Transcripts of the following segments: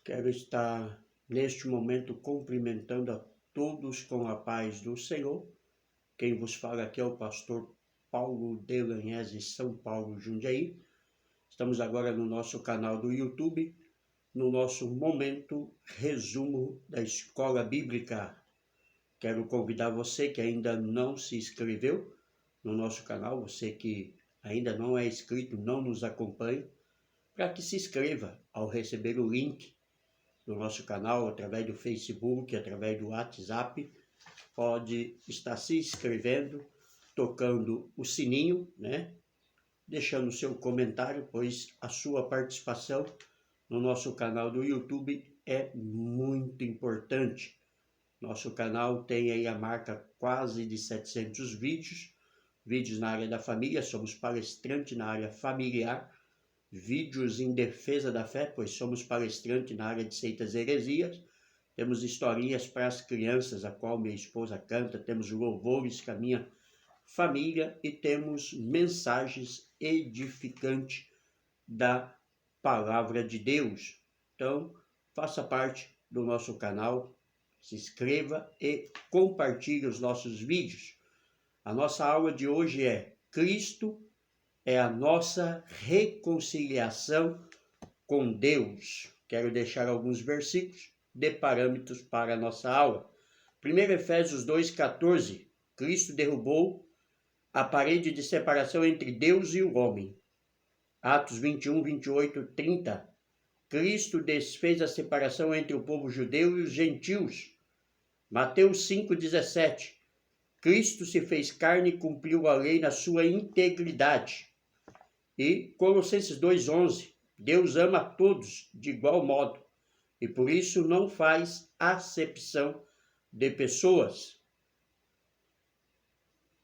Quero estar neste momento cumprimentando a todos com a paz do Senhor. Quem vos fala aqui é o pastor Paulo Delanhese, São Paulo, Jundiaí. Estamos agora no nosso canal do YouTube, no nosso momento resumo da Escola Bíblica. Quero convidar você que ainda não se inscreveu no nosso canal, você que ainda não é inscrito, não nos acompanha, para que se inscreva ao receber o link do nosso canal, através do Facebook, através do WhatsApp. Pode estar se inscrevendo, tocando o sininho, deixando seu comentário, pois a sua participação no nosso canal do YouTube é muito importante. Nosso canal tem aí a marca quase de 700 vídeos na área da família, somos palestrantes na área familiar, vídeos em defesa da fé, pois somos palestrantes na área de seitas e heresias, temos historinhas para as crianças, a qual minha esposa canta, temos louvores com a minha família e temos mensagens edificantes da Palavra de Deus. Então, faça parte do nosso canal, se inscreva e compartilhe os nossos vídeos. A nossa aula de hoje é Cristo é a nossa reconciliação com Deus. Quero deixar alguns versículos de parâmetros para a nossa aula. 1 Efésios 2,14. Cristo derrubou a parede de separação entre Deus e o homem. Atos 21, 28, 30. Cristo desfez a separação entre o povo judeu e os gentios. Mateus 5,17. Cristo se fez carne e cumpriu a lei na sua integridade. E Colossenses 2,11, Deus ama a todos de igual modo e por isso não faz acepção de pessoas.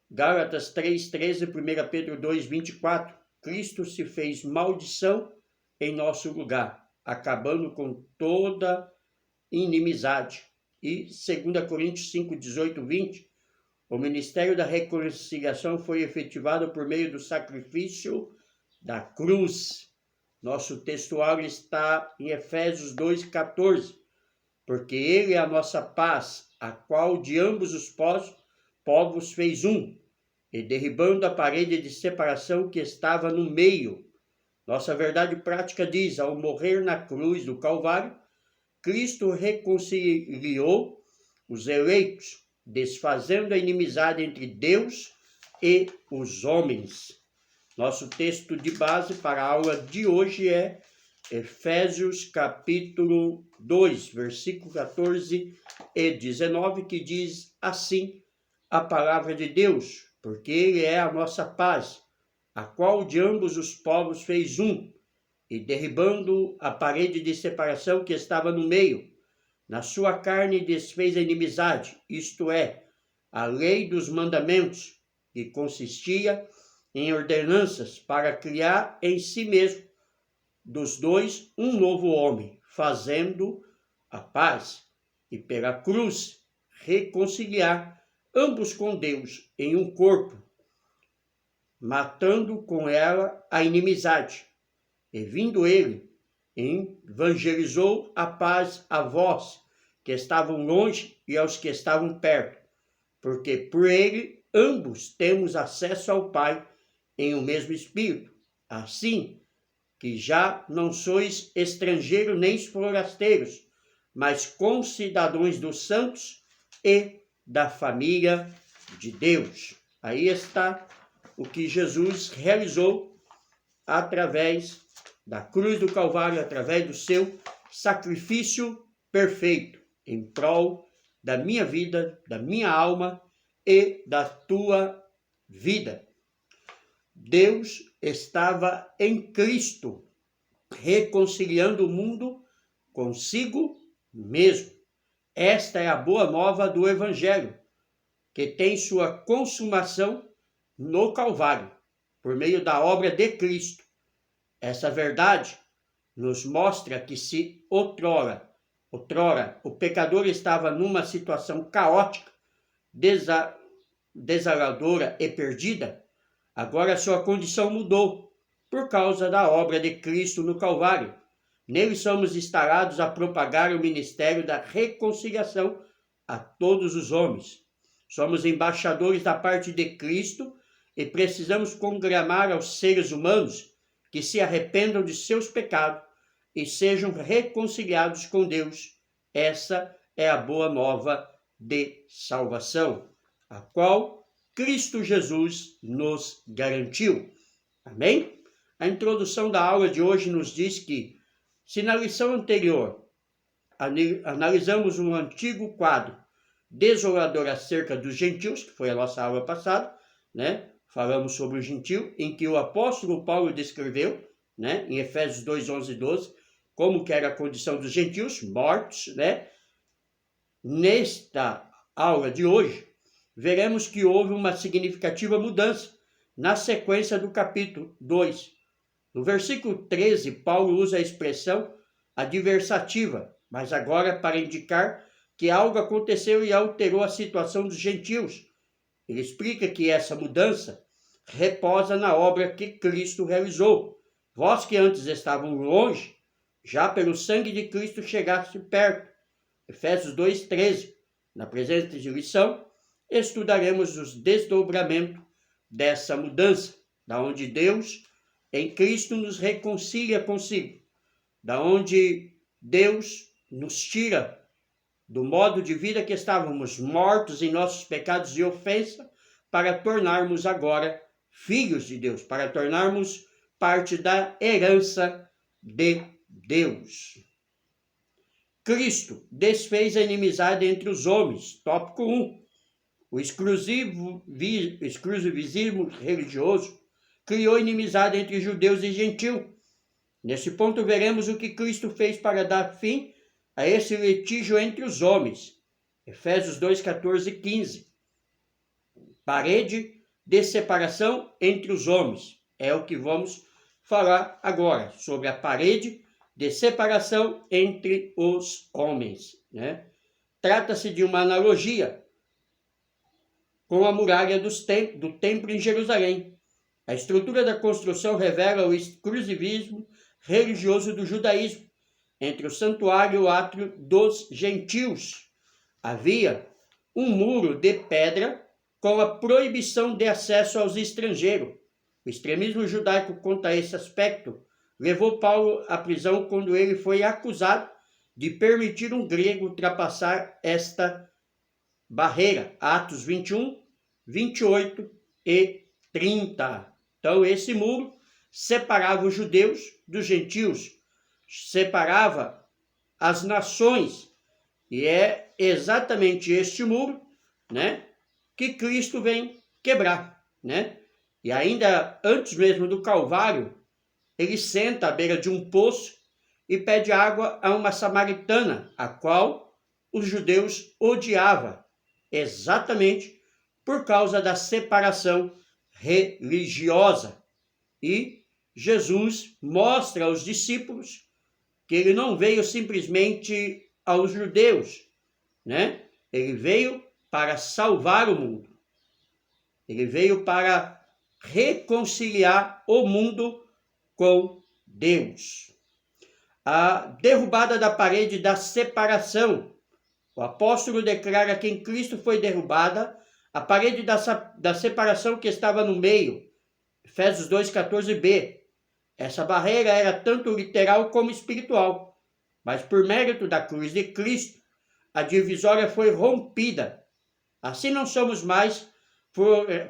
Gálatas 3,13, 1 Pedro 2,24, Cristo se fez maldição em nosso lugar, acabando com toda inimizade. E 2 Coríntios 5,18, 20, o ministério da reconciliação foi efetivado por meio do sacrifício da cruz. Nosso textuário está em Efésios 2,14. Porque ele é a nossa paz, a qual de ambos os povos fez um, e derribando a parede de separação que estava no meio. Nossa verdade prática diz, ao morrer na cruz do Calvário, Cristo reconciliou os eleitos, desfazendo a inimizade entre Deus e os homens. Nosso texto de base para a aula de hoje é Efésios capítulo 2, versículo 14 e 19, que diz assim a palavra de Deus, porque ele é a nossa paz, a qual de ambos os povos fez um, e derribando a parede de separação que estava no meio, na sua carne desfez a inimizade, isto é, a lei dos mandamentos, que consistia em ordenanças para criar em si mesmo dos dois um novo homem, fazendo a paz e pela cruz reconciliar ambos com Deus em um corpo, matando com ela a inimizade. E vindo ele, evangelizou a paz a vós que estavam longe e aos que estavam perto, porque por ele ambos temos acesso ao Pai em um mesmo Espírito. Assim que já não sois estrangeiros nem forasteiros, mas concidadãos dos santos e da família de Deus. Aí está o que Jesus realizou através da cruz do Calvário, através do seu sacrifício perfeito, em prol da minha vida, da minha alma e da tua vida. Deus estava em Cristo, reconciliando o mundo consigo mesmo. Esta é a boa nova do Evangelho, que tem sua consumação no Calvário, por meio da obra de Cristo. Essa verdade nos mostra que se outrora o pecador estava numa situação caótica, desaladora e perdida, agora sua condição mudou por causa da obra de Cristo no Calvário. Nele somos instalados a propagar o ministério da reconciliação a todos os homens. Somos embaixadores da parte de Cristo e precisamos conclamar aos seres humanos que se arrependam de seus pecados e sejam reconciliados com Deus. Essa é a boa nova de salvação, a qual Cristo Jesus nos garantiu. Amém? A introdução da aula de hoje nos diz que, se na lição anterior analisamos um antigo quadro desolador acerca dos gentios, que foi a nossa aula passada, né? Falamos sobre o gentio, em que o apóstolo Paulo descreveu, né? Em Efésios 2, 11 e 12, como que era a condição dos gentios, mortos, né? Nesta aula de hoje, veremos que houve uma significativa mudança na sequência do capítulo 2. No versículo 13, Paulo usa a expressão adversativa, mas agora para indicar que algo aconteceu e alterou a situação dos gentios. Ele explica que essa mudança reposa na obra que Cristo realizou. Vós que antes estavam longe, já pelo sangue de Cristo chegaste perto. Efésios 2:13. Na presente lição, estudaremos os desdobramentos dessa mudança, da onde Deus, em Cristo, nos reconcilia consigo, da onde Deus nos tira do modo de vida que estávamos mortos em nossos pecados e ofensa, para tornarmos agora filhos de Deus, para tornarmos parte da herança de Deus. Cristo desfez a inimizade entre os homens. Tópico 1. O exclusivismo religioso criou inimizade entre judeus e gentios. Nesse ponto veremos o que Cristo fez para dar fim a esse litígio entre os homens. Efésios 2, 14 e 15. Parede de separação entre os homens. É o que vamos falar agora, sobre a parede de separação entre os homens, né? Trata-se de uma analogia com a muralha do templo em Jerusalém. A estrutura da construção revela o exclusivismo religioso do judaísmo entre o santuário e o átrio dos gentios. Havia um muro de pedra com a proibição de acesso aos estrangeiros. O extremismo judaico contra esse aspecto levou Paulo à prisão quando ele foi acusado de permitir um grego ultrapassar esta barreira. Atos 21, 28 e 30. Então, esse muro separava os judeus dos gentios, separava as nações. E é exatamente este muro, né, que Cristo vem quebrar, né? E ainda antes mesmo do Calvário, ele senta à beira de um poço e pede água a uma samaritana, a qual os judeus odiavam, exatamente por causa da separação religiosa. E Jesus mostra aos discípulos que ele não veio simplesmente aos judeus, né? Ele veio para salvar o mundo. Ele veio para reconciliar o mundo com Deus. A derrubada da parede da separação. O apóstolo declara que em Cristo foi derrubada a parede da separação que estava no meio. Efésios 2,14b. Essa barreira era tanto literal como espiritual, mas por mérito da cruz de Cristo, a divisória foi rompida. Assim não somos mais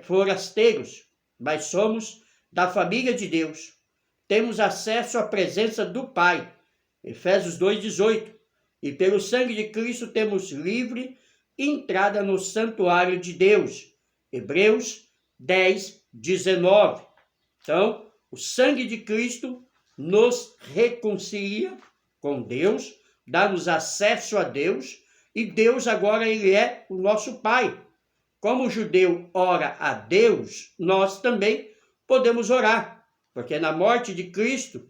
forasteiros, mas somos da família de Deus. Temos acesso à presença do Pai. Efésios 2,18. E pelo sangue de Cristo temos livre entrada no santuário de Deus. Hebreus 10:19. Então, o sangue de Cristo nos reconcilia com Deus, dá-nos acesso a Deus, e Deus agora ele é o nosso Pai. Como o judeu ora a Deus, nós também podemos orar, porque na morte de Cristo,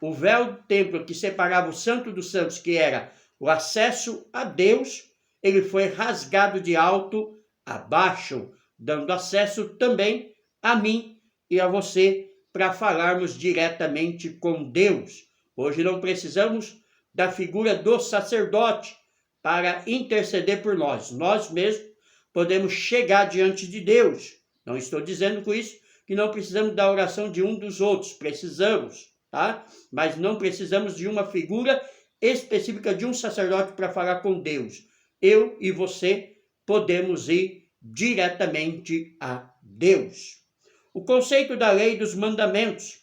o véu do templo que separava o Santo dos Santos, que era o acesso a Deus, ele foi rasgado de alto a baixo, dando acesso também a mim e a você para falarmos diretamente com Deus. Hoje não precisamos da figura do sacerdote para interceder por nós. Nós mesmos podemos chegar diante de Deus. Não estou dizendo com isso que não precisamos da oração de um dos outros. Precisamos, tá? Mas não precisamos de uma figura específica de um sacerdote para falar com Deus. Eu e você podemos ir diretamente a Deus. O conceito da lei dos mandamentos.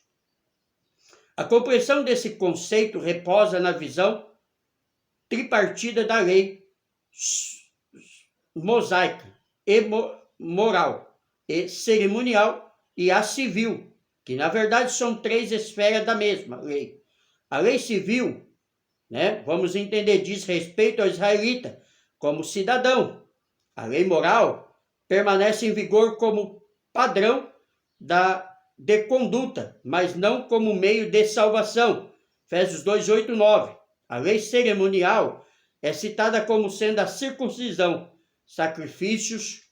A compreensão desse conceito reposa na visão tripartida da lei mosaica e moral, e cerimonial e a civil, que na verdade são três esferas da mesma lei. A lei civil, vamos entender, diz respeito ao israelita como cidadão. A lei moral permanece em vigor como padrão de conduta, mas não como meio de salvação. Efésios 2, 8, 9. A lei cerimonial é citada como sendo a circuncisão, sacrifícios,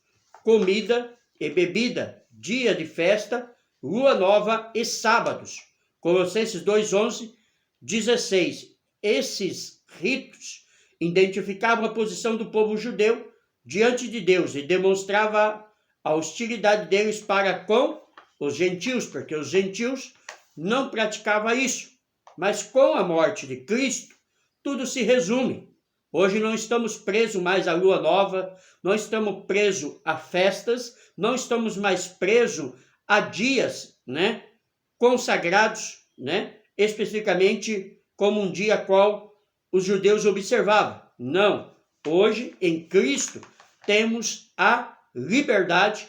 comida e bebida, dia de festa, lua nova e sábados. Colossenses 2, 11, 16. Esses ritos identificavam a posição do povo judeu diante de Deus e demonstrava a hostilidade deles para com os gentios, porque os gentios não praticavam isso. Mas com a morte de Cristo, tudo se resume. Hoje não estamos presos mais à lua nova, não estamos presos a festas, não estamos mais presos a dias, consagrados, especificamente como um dia qual os judeus observavam. Não. Hoje, em Cristo, temos a liberdade,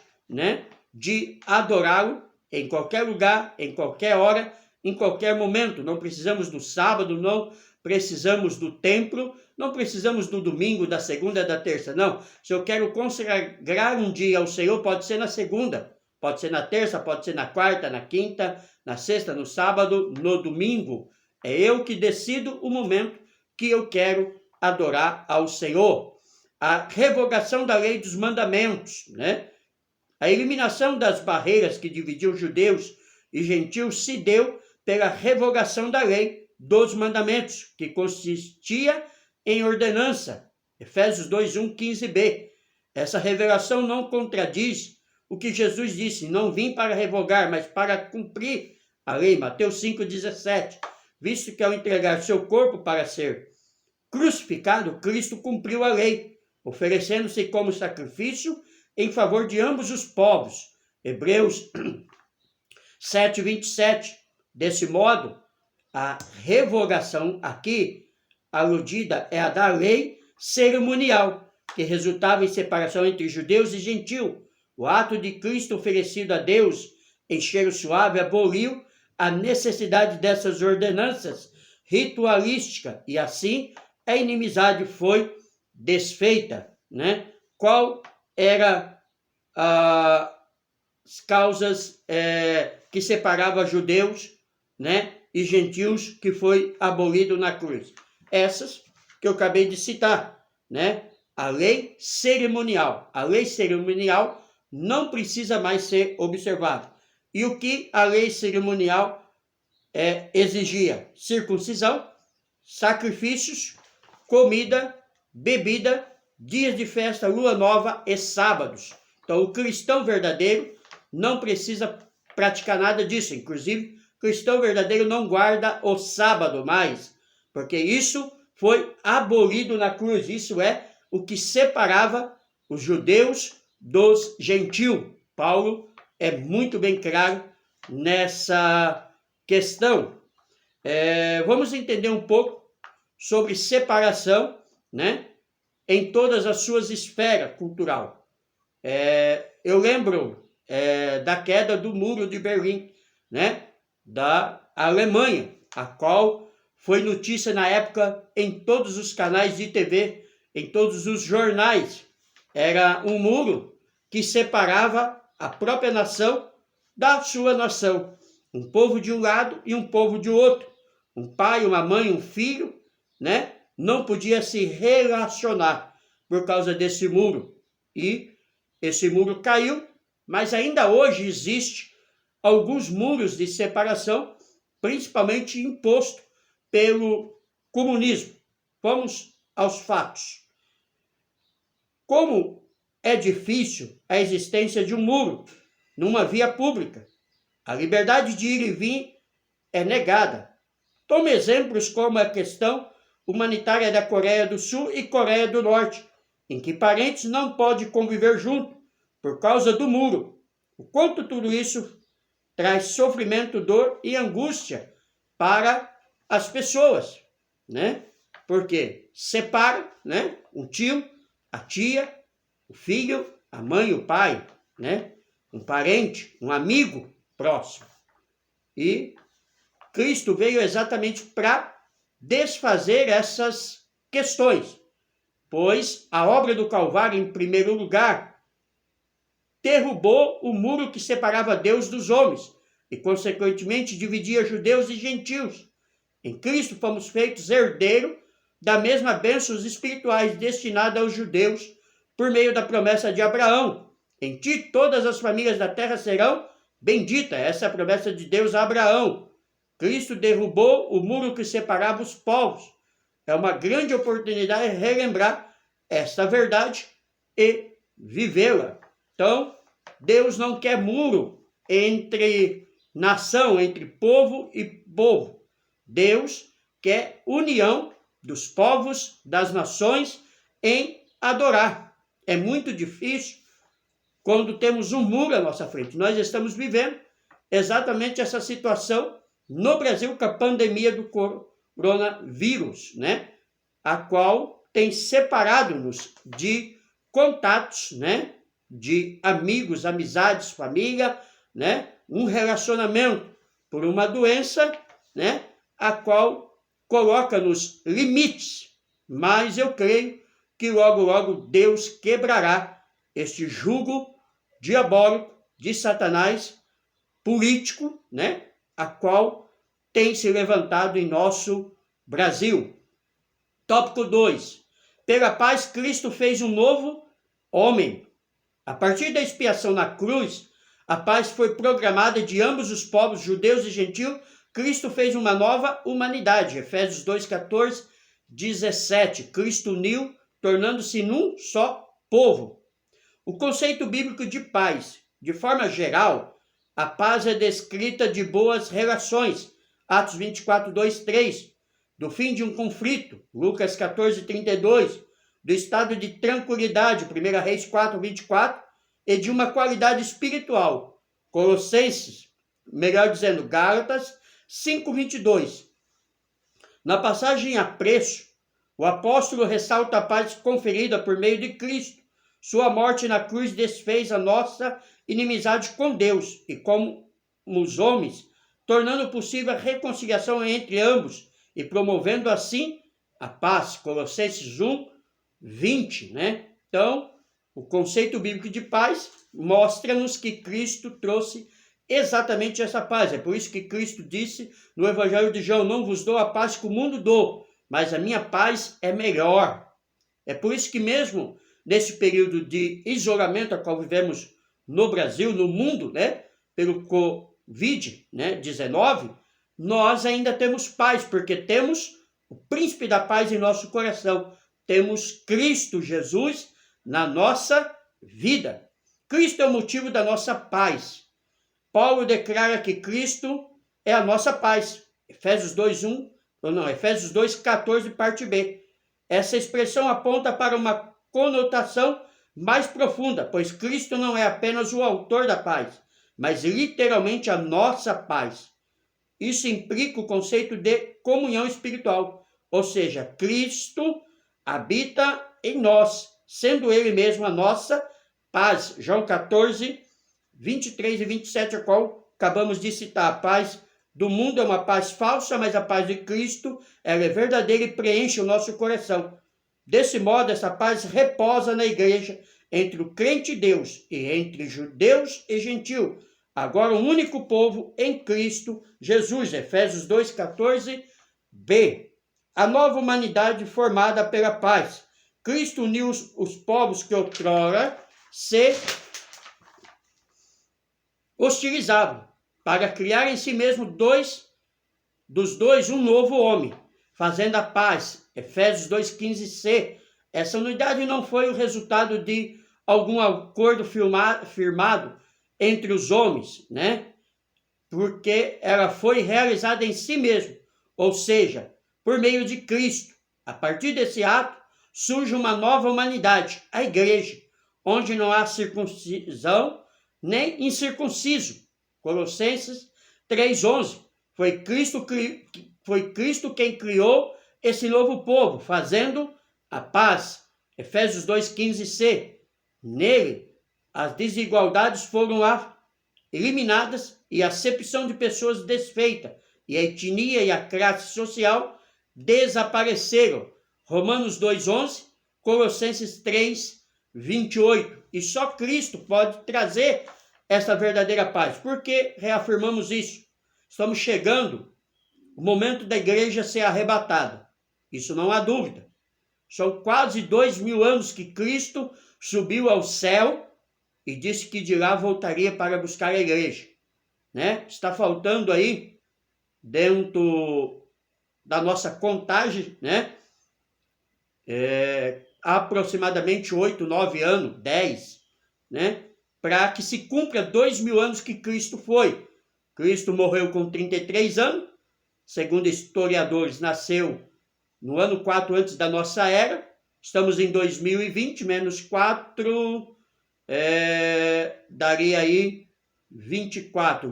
de adorá-lo em qualquer lugar, em qualquer hora, em qualquer momento. Não precisamos do sábado, não precisamos do templo, não precisamos do domingo, da segunda, da terça. Não. Se eu quero consagrar um dia ao Senhor, pode ser na segunda, pode ser na terça, pode ser na quarta, na quinta, na sexta, no sábado, no domingo. É eu que decido o momento que eu quero adorar ao Senhor. A revogação da lei dos mandamentos, A eliminação das barreiras que dividiam judeus e gentios se deu pela revogação da lei dos mandamentos, que consistia em ordenança. Efésios 2, 1, 15b. Essa revelação não contradiz o que Jesus disse: não vim para revogar, mas para cumprir a lei. Mateus 5, 17. Visto que ao entregar seu corpo para ser crucificado, Cristo cumpriu a lei, oferecendo-se como sacrifício em favor de ambos os povos. Hebreus 7, 27. Desse modo, a revogação aqui aludida é a da lei cerimonial, que resultava em separação entre judeus e gentios. O ato de Cristo oferecido a Deus em cheiro suave aboliu a necessidade dessas ordenanças ritualísticas e assim a inimizade foi desfeita. Qual era as causas que separavam judeus, e gentios, que foi abolido na cruz? Essas que eu acabei de citar, A lei cerimonial. A lei cerimonial não precisa mais ser observada. E o que a lei cerimonial exigia? Circuncisão, sacrifícios, comida, bebida, dias de festa, lua nova e sábados. Então, o cristão verdadeiro não precisa praticar nada disso. Inclusive, o cristão verdadeiro não guarda o sábado mais, porque isso foi abolido na cruz. Isso é o que separava os judeus dos gentios. Paulo é muito bem claro nessa questão. Vamos entender um pouco sobre separação, em todas as suas esferas cultural. Eu lembro da queda do Muro de Berlim, da Alemanha, a qual foi notícia na época em todos os canais de TV, em todos os jornais. Era um muro que separava a própria nação da sua nação. Um povo de um lado e um povo de outro. Um pai, uma mãe, um filho, não podia se relacionar por causa desse muro. E esse muro caiu, mas ainda hoje existe alguns muros de separação, principalmente imposto pelo comunismo. Vamos aos fatos. Como é difícil a existência de um muro numa via pública. A liberdade de ir e vir é negada. Tome exemplos como a questão humanitária da Coreia do Sul e Coreia do Norte, em que parentes não podem conviver juntos por causa do muro. O quanto tudo isso traz sofrimento, dor e angústia para as pessoas, né? Porque separa, né? O tio, a tia, o filho, a mãe, o pai, né? Um parente, um amigo próximo. E Cristo veio exatamente para desfazer essas questões, pois a obra do Calvário, em primeiro lugar, derrubou o muro que separava Deus dos homens e, consequentemente, dividia judeus e gentios. Em Cristo fomos feitos herdeiros da mesma bênção espirituais destinada aos judeus por meio da promessa de Abraão. Em ti todas as famílias da terra serão benditas. Essa é a promessa de Deus a Abraão. Cristo derrubou o muro que separava os povos. É uma grande oportunidade relembrar esta verdade e vivê-la. Então, Deus não quer muro entre nação, entre povo e povo. Deus quer união dos povos, das nações em adorar. É muito difícil quando temos um muro à nossa frente. Nós estamos vivendo exatamente essa situação no Brasil com a pandemia do coronavírus, né? A qual tem separado-nos de contatos, né? De amigos, amizades, família, né? Um relacionamento por uma doença, né? A qual coloca-nos limites. Mas eu creio que logo, logo Deus quebrará este jugo diabólico de Satanás político, né? A qual tem se levantado em nosso Brasil. Tópico 2. Pela paz, Cristo fez um novo homem. A partir da expiação na cruz, a paz foi programada de ambos os povos, judeus e gentios. Cristo fez uma nova humanidade. Efésios 2, 14, 17. Cristo uniu, tornando-se num só povo. O conceito bíblico de paz, de forma geral, a paz é descrita de boas relações. Atos 24, 2, 3. Do fim de um conflito. Lucas 14, 32. Do estado de tranquilidade. 1 Reis 4, 24. E de uma qualidade espiritual. Colossenses, melhor dizendo, Gálatas 5, 22. Na passagem a preço, o apóstolo ressalta a paz conferida por meio de Cristo. Sua morte na cruz desfez a nossa inimizade com Deus e com os homens, tornando possível a reconciliação entre ambos e promovendo assim a paz. Colossenses 1, 20, né? Então, o conceito bíblico de paz mostra-nos que Cristo trouxe exatamente essa paz. É por isso que Cristo disse no Evangelho de João: não vos dou a paz que o mundo dou, mas a minha paz é melhor. É por isso que mesmo nesse período de isolamento a qual vivemos no Brasil, no mundo, né, pelo Covid, né, 19, nós ainda temos paz, porque temos o príncipe da paz em nosso coração. Temos Cristo Jesus na nossa vida. Cristo é o motivo da nossa paz. Paulo declara que Cristo é a nossa paz. Efésios 2, 14, parte B. Essa expressão aponta para uma conotação mais profunda, pois Cristo não é apenas o autor da paz, mas literalmente a nossa paz. Isso implica o conceito de comunhão espiritual, ou seja, Cristo habita em nós, sendo Ele mesmo a nossa paz. João 14, 23 e 27, a qual acabamos de citar. A paz do mundo é uma paz falsa, mas a paz de Cristo, ela é verdadeira e preenche o nosso coração. Desse modo, essa paz reposa na igreja, entre o crente e Deus, e entre judeus e gentios. Agora, um único povo em Cristo Jesus. Efésios 2, 14, b. A nova humanidade formada pela paz. Cristo uniu os povos que outrora se hostilizavam, para criar em si mesmo dois dos dois um novo homem, fazendo a paz. Efésios 2,15c. Essa unidade não foi o resultado de algum acordo firmado entre os homens, né? Porque ela foi realizada em si mesmo, ou seja, por meio de Cristo. A partir desse ato, surge uma nova humanidade, a igreja, onde não há circuncisão nem incircunciso. Colossenses 3,11. Foi Cristo quem criou esse novo povo, fazendo a paz. Efésios 2,15c. Nele, as desigualdades foram eliminadas e a acepção de pessoas desfeita, e a etnia e a classe social desapareceram. Romanos 2,11, Colossenses 3,28. E só Cristo pode trazer essa verdadeira paz. Por que reafirmamos isso? Estamos chegando o momento da igreja ser arrebatada. Isso não há dúvida. São quase 2.000 anos que Cristo subiu ao céu e disse que de lá voltaria para buscar a igreja. Né? Está faltando aí, dentro da nossa contagem, né? Aproximadamente 8, 9 anos, 10, né? Para que se cumpra 2.000 anos que Cristo foi. Cristo morreu com 33 anos, segundo historiadores, nasceu no ano 4 antes da nossa era. Estamos em 2020, menos 4, daria aí 24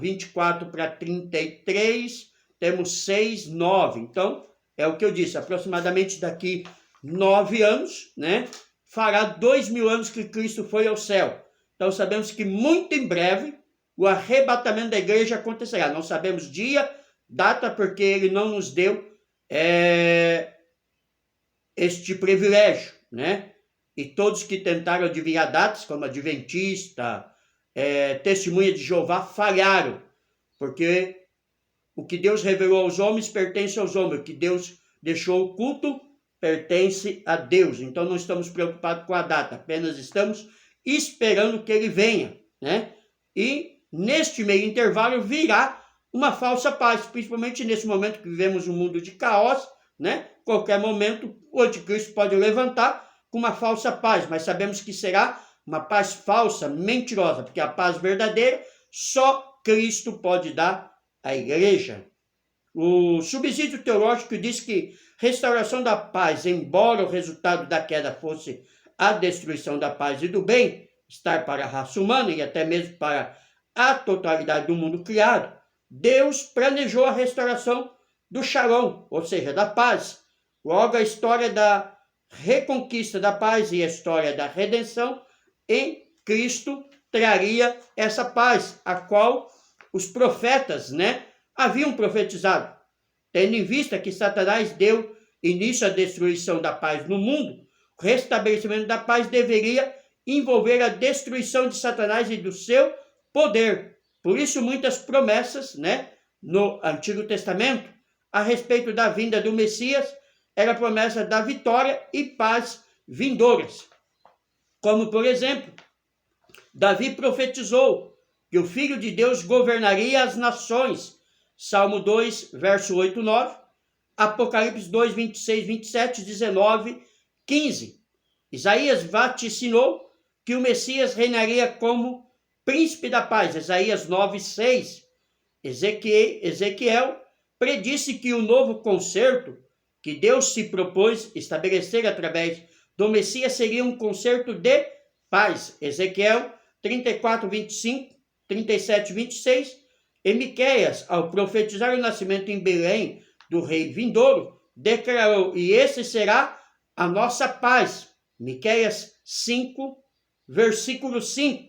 para 33, temos 6, 9. Então, é o que eu disse, aproximadamente daqui 9 anos, né? Fará 2.000 anos que Cristo foi ao céu. Então, sabemos que muito em breve o arrebatamento da igreja acontecerá. Não sabemos dia, data, porque ele não nos deu este privilégio, né? E todos que tentaram adivinhar datas, como Adventista, Testemunha de Jeová, falharam, porque o que Deus revelou aos homens pertence aos homens, o que Deus deixou oculto pertence a Deus. Então não estamos preocupados com a data, apenas estamos esperando que ele venha, né? E neste meio intervalo virá uma falsa paz, principalmente nesse momento que vivemos um mundo de caos, né? Qualquer momento o anticristo pode levantar com uma falsa paz, mas sabemos que será uma paz falsa, mentirosa, porque a paz verdadeira só Cristo pode dar à igreja. O subsídio teológico diz que restauração da paz, embora o resultado da queda fosse a destruição da paz e do bem, estar para a raça humana e até mesmo para a totalidade do mundo criado, Deus planejou a restauração do Shalom, ou seja, da paz. Logo, a história da reconquista da paz e a história da redenção em Cristo traria essa paz, a qual os profetas, né, haviam profetizado. Tendo em vista que Satanás deu início à destruição da paz no mundo, o restabelecimento da paz deveria envolver a destruição de Satanás e do seu poder. Por isso, muitas promessas, né, no Antigo Testamento a respeito da vinda do Messias era a promessa da vitória e paz vindouras. Como, por exemplo, Davi profetizou que o Filho de Deus governaria as nações. Salmo 2, verso 8, 9. Apocalipse 2, 26, 27, 19, 15. Isaías vaticinou que o Messias reinaria como príncipe da paz. Isaías 9, 6. Ezequiel predisse que o novo concerto que Deus se propôs estabelecer através do Messias seria um concerto de paz. Ezequiel 34, 25, 37, 26. E Miqueias, ao profetizar o nascimento em Belém do rei vindouro, declarou: e esse será a nossa paz. Miqueias 5, versículo 5.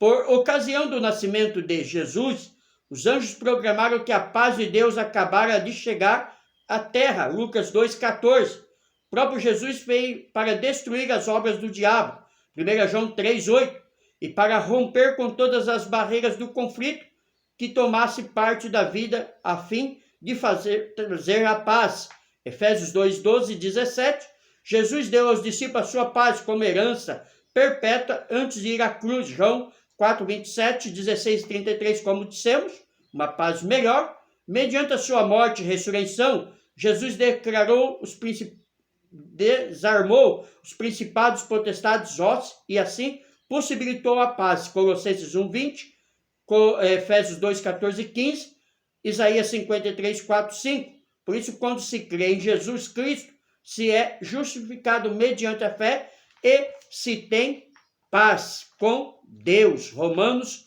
Por ocasião do nascimento de Jesus, os anjos proclamaram que a paz de Deus acabara de chegar à terra. Lucas 2,14. O próprio Jesus veio para destruir as obras do diabo. 1 João 3,8. E para romper com todas as barreiras do conflito que tomasse parte da vida a fim de trazer a paz. Efésios 2:12 e 17. Jesus deu aos discípulos a sua paz como herança perpétua antes de ir à cruz. João 4:27, 16 e 33, como dissemos, uma paz melhor, Mediante a sua morte e ressurreição, Jesus desarmou os principados, potestades, hostes e assim possibilitou a paz. Colossenses 1:20, Efésios 2:14 e 15, Isaías 53, 4, 5. Por isso, quando se crê em Jesus Cristo, se é justificado mediante a fé e se tem paz com Deus. Romanos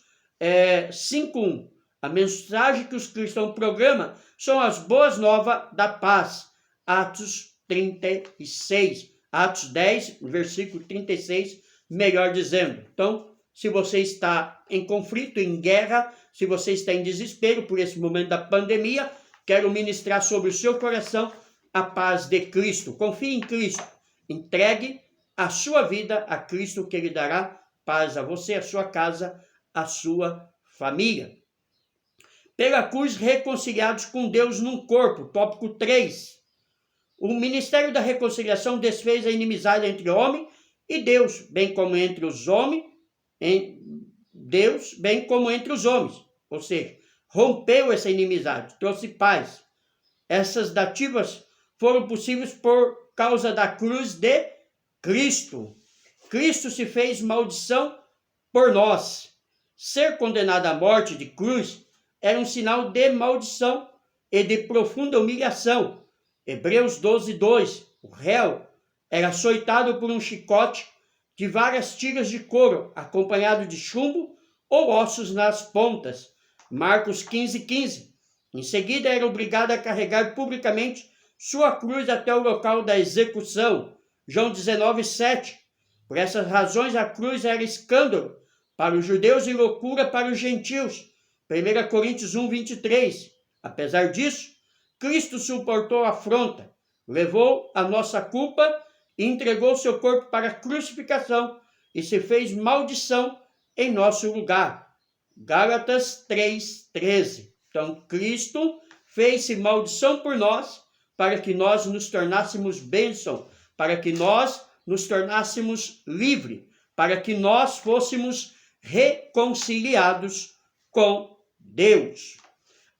5:1. A mensagem que os cristãos proclamam são as boas novas da paz. Atos 36. Atos 10, versículo 36, melhor dizendo. Então, se você está em conflito, em guerra, se você está em desespero por esse momento da pandemia, quero ministrar sobre o seu coração a paz de Cristo. Confie em Cristo. Entregue a sua vida a Cristo, que Ele dará paz a você, a sua casa, a sua família. Pela cruz, reconciliados com Deus num corpo. Tópico 3. O ministério da reconciliação desfez a inimizade entre o homem e Deus, bem como entre os homens, bem como entre os homens. Ou seja, rompeu essa inimizade, trouxe paz. Essas dativas foram possíveis por causa da cruz de Cristo. Cristo se fez maldição por nós. Ser condenado à morte de cruz era um sinal de maldição e de profunda humilhação. Hebreus 12:2. O réu era açoitado por um chicote de várias tiras de couro, acompanhado de chumbo ou ossos nas pontas. Marcos 15:15. Em seguida, era obrigado a carregar publicamente sua cruz até o local da execução. João 19:7. Por essas razões, a cruz era escândalo para os judeus e loucura para os gentios. 1 Coríntios 1:23. Apesar disso, Cristo suportou a afronta, levou a nossa culpa e entregou seu corpo para a crucificação e se fez maldição em nosso lugar. Gálatas 3:13. Então, Cristo fez-se maldição por nós para que nós nos tornássemos bênção, para que nós nos tornássemos livres, para que nós fôssemos reconciliados com Deus.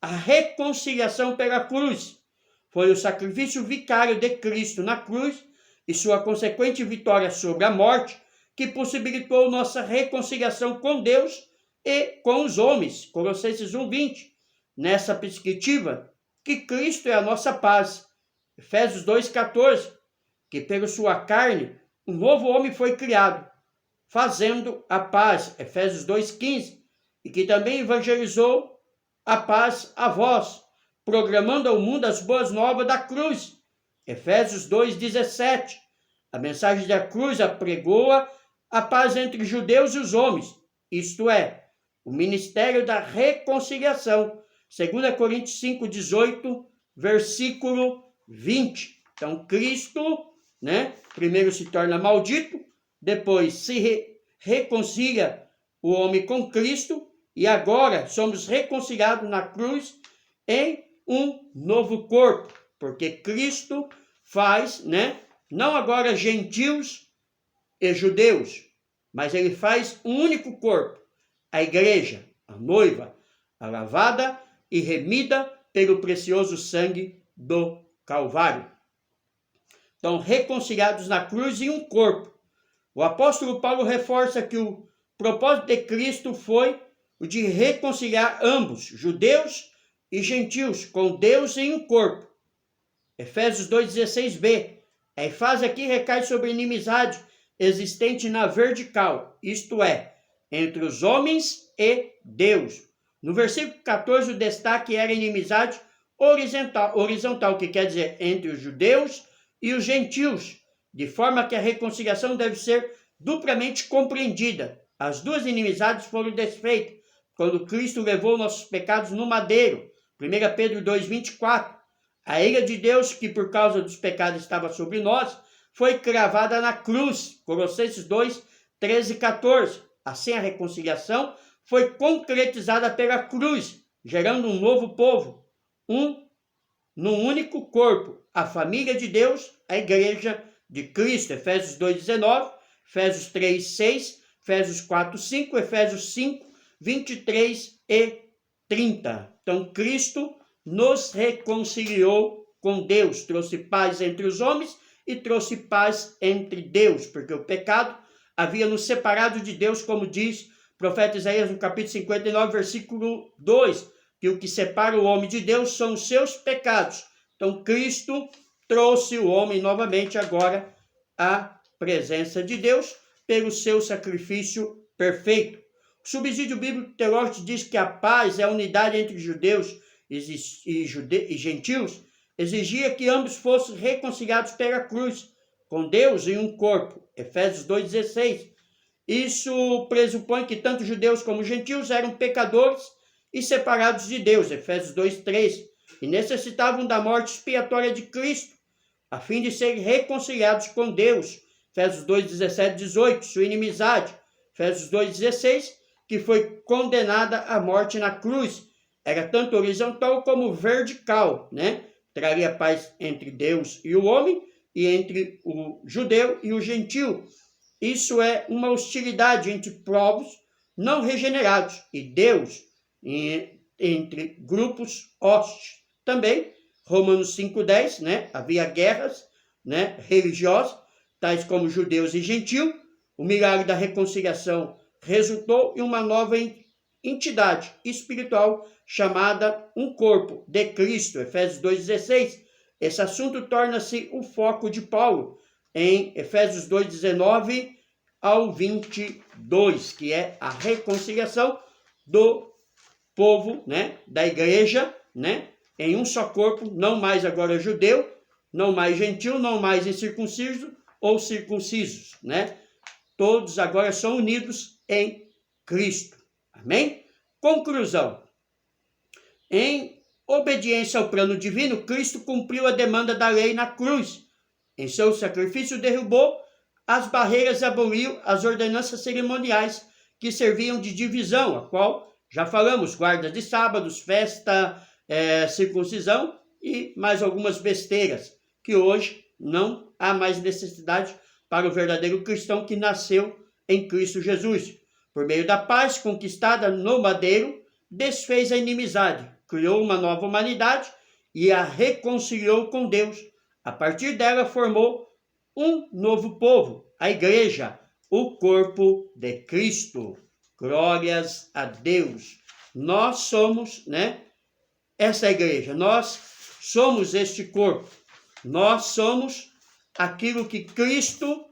A reconciliação pela cruz foi o sacrifício vicário de Cristo na cruz e sua consequente vitória sobre a morte que possibilitou nossa reconciliação com Deus e com os homens. Colossenses 1:20. Nessa perspectiva, que Cristo é a nossa paz. Efésios 2:14. Que pela sua carne um novo homem foi criado, fazendo a paz. Efésios 2:15. E que também evangelizou a paz a vós, proclamando ao mundo as boas novas da cruz. Efésios 2:17. A mensagem da cruz apregou-a a paz entre os judeus e os homens, isto é, o ministério da reconciliação. 2 Coríntios 5:18, versículo 20. Então, Cristo, primeiro se torna maldito, depois se reconcilia o homem com Cristo, e agora somos reconciliados na cruz em um novo corpo, porque Cristo faz, não agora gentios e judeus, mas ele faz um único corpo, a igreja, a noiva, a lavada e remida pelo precioso sangue do Calvário. Então, reconciliados na cruz em um corpo. O apóstolo Paulo reforça que o propósito de Cristo foi o de reconciliar ambos, judeus e gentios, com Deus em um corpo. Efésios 2:16b. A ênfase aqui recai sobre a inimizade existente na vertical, isto é, entre os homens e Deus. No versículo 14, o destaque era a inimizade horizontal, que quer dizer entre os judeus e os gentios, de forma que a reconciliação deve ser duplamente compreendida. As duas inimizades foram desfeitas quando Cristo levou nossos pecados no madeiro. 1 Pedro 2:24. A ira de Deus, que por causa dos pecados estava sobre nós, foi cravada na cruz. Colossenses 2:13 e 14. Assim, a reconciliação foi concretizada pela cruz, gerando um novo povo, num único corpo, a família de Deus, a igreja de Cristo. Efésios 2:19, Efésios 3:6, Efésios 4:5, Efésios 5:23 e 30. Então, Cristo nos reconciliou com Deus, trouxe paz entre os homens e trouxe paz entre Deus, porque o pecado havia nos separado de Deus, como diz o profeta Isaías no capítulo 59, versículo 2, que o que separa o homem de Deus são os seus pecados. Então, Cristo trouxe o homem novamente agora à presença de Deus pelo seu sacrifício perfeito. O subsídio bíblico teológico diz que a paz é a unidade entre judeus e gentios, exigia que ambos fossem reconciliados pela cruz, com Deus em um corpo. Efésios 2,16. Isso pressupõe que tanto judeus como gentios eram pecadores e separados de Deus. Efésios 2,3. E necessitavam da morte expiatória de Cristo, a fim de serem reconciliados com Deus. Efésios 2,17, 18. Sua inimizade. Efésios 2,16. Que foi condenada à morte na cruz. Era tanto horizontal como vertical, né? Traria paz entre Deus e o homem, e entre o judeu e o gentio. Isso é uma hostilidade entre povos não regenerados e Deus entre grupos hostis. Também, Romanos 5,10, né? Havia guerras, né, religiosas, tais como judeus e gentios. O milagre da reconciliação resultou em uma nova entidade espiritual chamada um corpo de Cristo. Efésios 2,16. Esse assunto torna-se o foco de Paulo em Efésios 2,19 ao 22, que é a reconciliação do povo, né, da igreja, né, em um só corpo, não mais agora judeu, não mais gentil, não mais incircunciso ou circuncisos, né? Todos agora são unidos em Cristo. Amém? Conclusão. Em obediência ao plano divino, Cristo cumpriu a demanda da lei na cruz. Em seu sacrifício, derrubou as barreiras e aboliu as ordenanças cerimoniais que serviam de divisão, a qual já falamos, guarda de sábados, festa, circuncisão e mais algumas besteiras, que hoje não há mais necessidade para o verdadeiro cristão que nasceu em Cristo Jesus. Por meio da paz conquistada no madeiro, desfez a inimizade, criou uma nova humanidade e a reconciliou com Deus. A partir dela formou um novo povo, a igreja, o corpo de Cristo. Glórias a Deus. Nós somos, né, essa igreja, nós somos este corpo. Nós somos aquilo que Cristo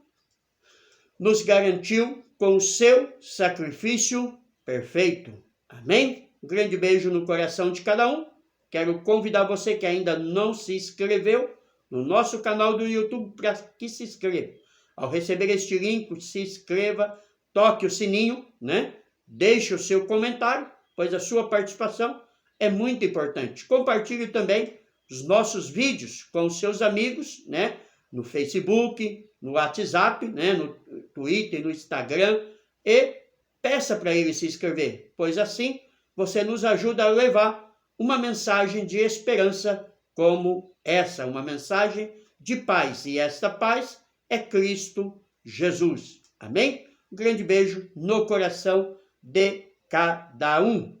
nos garantiu com o seu sacrifício perfeito. Amém? Um grande beijo no coração de cada um. Quero convidar você que ainda não se inscreveu no nosso canal do YouTube para que se inscreva. Ao receber este link, se inscreva, toque o sininho, né? Deixe o seu comentário, pois a sua participação é muito importante. Compartilhe também os nossos vídeos com os seus amigos, né? No Facebook, no WhatsApp, né? No Twitter, no Instagram, e peça para ele se inscrever, pois assim você nos ajuda a levar uma mensagem de esperança como essa, uma mensagem de paz, e esta paz é Cristo Jesus. Amém? Um grande beijo no coração de cada um.